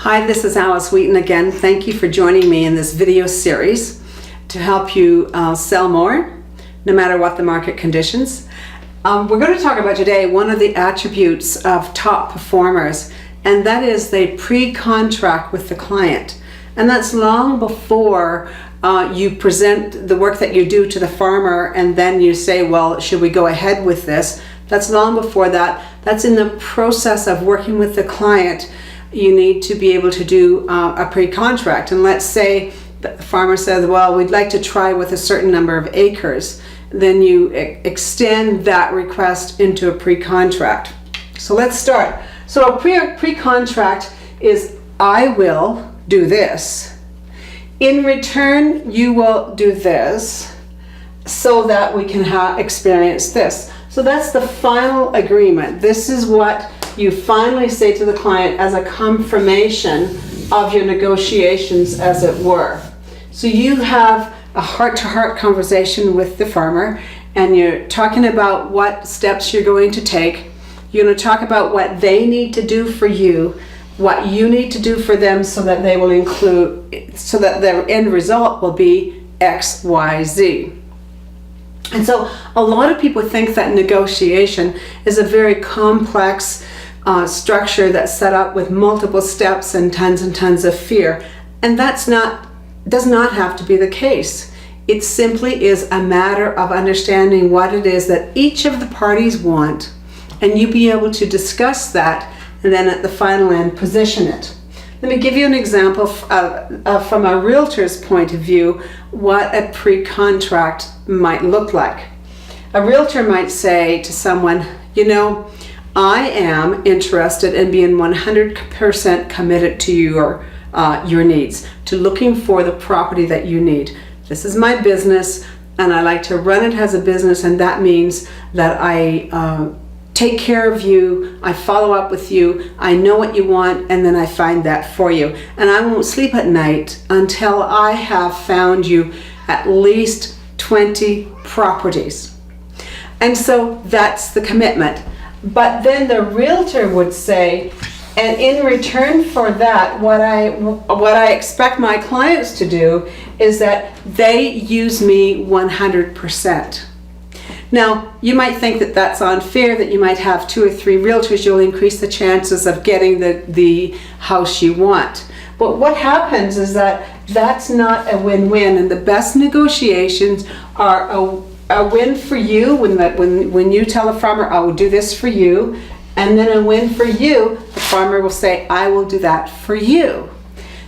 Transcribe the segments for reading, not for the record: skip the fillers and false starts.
Hi, this is Alice Wheaton again. Thank you for joining me in this video series to help you sell more, no matter what the market conditions. We're going to talk about today one of the attributes of top performers, and that is they pre-contract with the client. And that's long before you present the work that you do to the farmer and then you say, well, should we go ahead with this? That's long before that. That's in the process of working with the client. You need to be able to do a pre-contract. And let's say the farmer says, well, we'd like to try with a certain number of acres. Then you extend that request into a pre-contract. So let's start. So a pre-contract is, I will do this. In return, you will do this so that we can experience this. So that's the final agreement. This is what you finally say to the client as a confirmation of your negotiations, as it were. So you have a heart-to-heart conversation with the farmer, and you're talking about what steps you're going to take. You're going to talk about what they need to do for you, what you need to do for them, so that they will so that their end result will be X, Y, Z. And so a lot of people think that negotiation is a very complex structure that's set up with multiple steps and tons of fear. And does not have to be the case. It simply is a matter of understanding what it is that each of the parties want, and you be able to discuss that and then at the final end position it. Let me give you an example from a realtor's point of view, what a pre-contract might look like. A realtor might say to someone, you know, I am interested in being 100% committed to your needs, to looking for the property that you need. This is my business, and I like to run it as a business, and that means that I take care of you, I follow up with you, I know what you want, and then I find that for you. And I won't sleep at night until I have found you at least 20 properties. And so that's the commitment. But then the realtor would say, and in return for that, what I expect my clients to do is that they use me 100%. Now, you might think that that's unfair, that you might have 2 or 3 realtors, you'll increase the chances of getting the house you want. But what happens is that that's not a win-win, and the best negotiations are a win for you when you tell the farmer, I will do this for you, and then a win for you, the farmer will say, I will do that for you.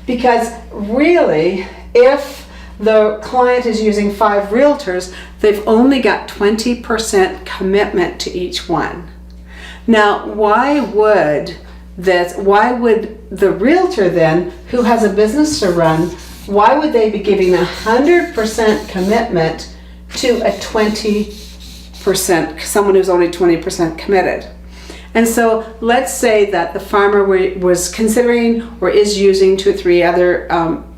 Because really, if the client is using 5 realtors, they've only got 20% commitment to each one. Now, why would the realtor then, who has a business to run, why would they be giving 100% commitment to a 20%, someone who's only 20% committed? And so let's say that the farmer was considering or is using 2 or 3 other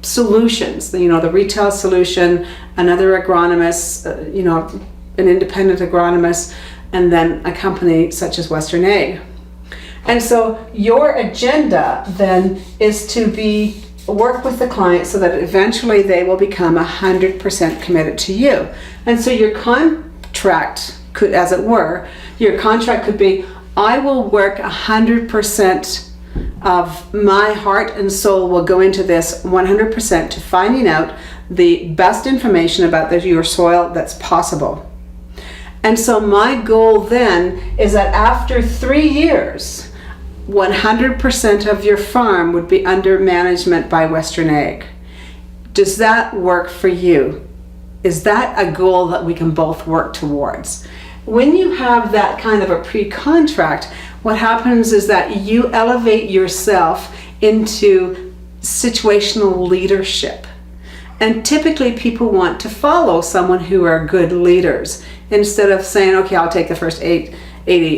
solutions, the retail solution, another agronomist, an independent agronomist, and then a company such as Western Ag. And so your agenda then is to work with the client so that eventually they will become 100% committed to you. And so your contract could, as it were, be, I will work 100% of my heart and soul will go into this 100% to finding out the best information about your soil that's possible. And so my goal then is that after 3 years, 100% of your farm would be under management by Western Ag. Does that work for you? Is that a goal that we can both work towards? When you have that kind of a pre-contract, what happens is that you elevate yourself into situational leadership. And typically people want to follow someone who are good leaders instead of saying, okay, I'll take the first 80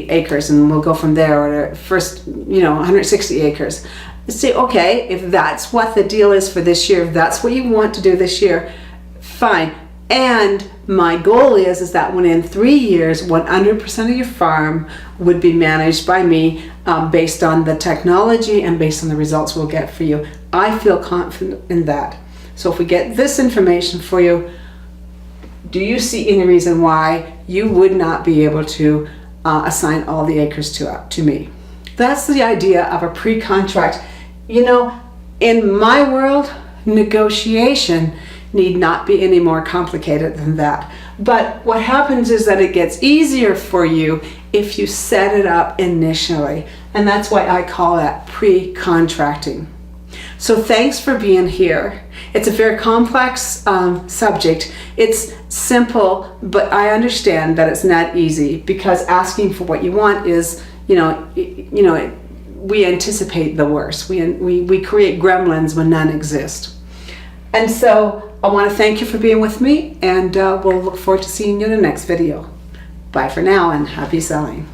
acres and we'll go from there, or the first 160 acres. Say, okay, if that's what the deal is for this year, if that's what you want to do this year, fine. And My goal is that within 3 years, 100% of your farm would be managed by me based on the technology and based on the results we'll get for you. I feel confident in that. So if we get this information for you, do you see any reason why you would not be able to assign all the acres to me? That's the idea of a pre-contract. You know, in my world, negotiation need not be any more complicated than that. But what happens is that it gets easier for you if you set it up initially. And that's why I call that pre-contracting. So thanks for being here. It's a very complex subject. It's simple, but I understand that it's not easy, because asking for what you want is, we anticipate the worst. We create gremlins when none exist. And so I want to thank you for being with me, and we'll look forward to seeing you in the next video. Bye for now, and happy selling.